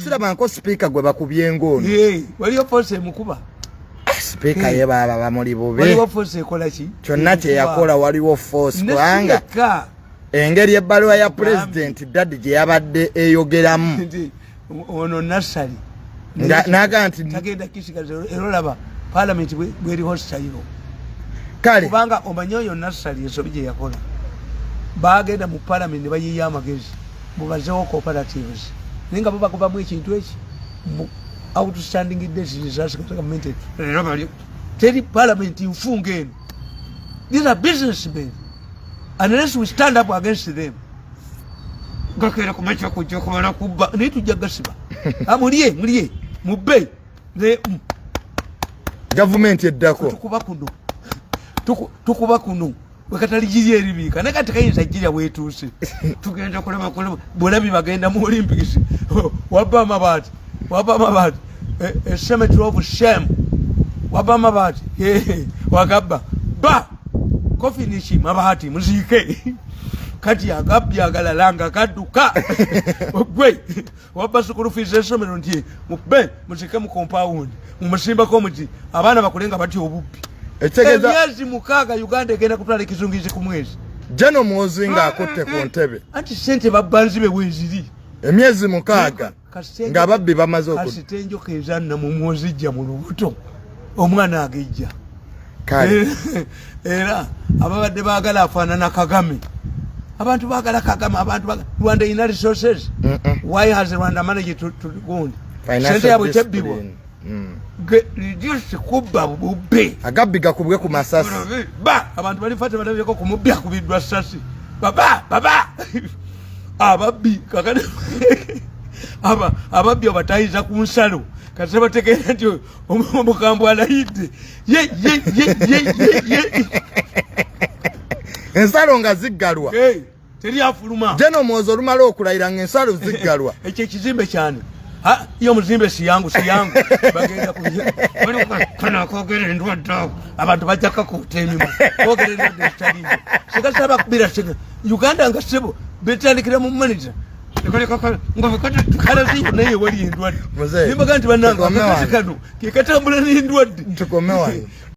siraba nko speaker gwe bakubye ngono waliyo force mukuba speaker ye baba bamuli bube waliwo force ekola ki kyonna kye yakola waliwo force kubanga engeri ebbaluwa ya president dadde gye yabadde eyogeramu ono nasali naga nti tagenda kisigaza erolaba parliament bweri hostile kale kubanga omanyi oyo nasali ensobi gye yakola bagenda mu parliament bayiya amagezi mubazewo cooperatives ninga bo bakubamu ekintu eki outstanding decisions government teri parliament infunga eno. These are businessmen. Unless we stand up against them. Gakera kumacha kujja kumala kubba nitujja gasiba. Muliye mubbe ne government eddako tukuba kuno wekatalijiriye eribika naye kati kayinza jjira bwetuuse tugenda kulema bulabi bagenda mu Olympics wabba amabaati a cemetery of shame wabba amabaati wagabba ba kofi nishi mabaati muzike kati agabbi agalalanga kadduka gwe wabba sukulu fees esomero nti mubbe muzike mu compound mumusimba ko muti abaana bakulenga bati obubbi emyezi mukaaga Uganda egenda kutwala ekizungizi ku mwezi jano muzinga akotte ku ntebe anti sente babbanzi be bweziri emyezi mukaaga nga babbi bamaze kasitenjo kezanna mu mwozijja mu lubuto omwana agejja era ababadde baagala afaanana Kagame abantu baagala Kagame abantu Rwanda ina resources why has Rwanda managed to go on sente yabwe tebbibwa reduce kubba bubbe agabbiga kubwe ku masasi abantu bali fate balabyeko ku mubbi akubiddwa sasi baba ababbi kakane ababbi abatayiza ku nsalo kati bategeera nti omukambwe alayidde ye ensalo nga ziggalwa teri afuluma jeno mwozo olumala okulayira ng'ensalo ziggalwa ekyo ekizimbe kyane iyo muzimbe si yangu bagenda kana kogera endwadde abantu bajja kakuta enyuma kogera endwadde zitaliimu sigasaba kubira siga Uganda nga sebo betandikira mu manager kale ziyo naye wali endwadde nimbaga nti bannanga kano kekatambula n'endwadde tukomewa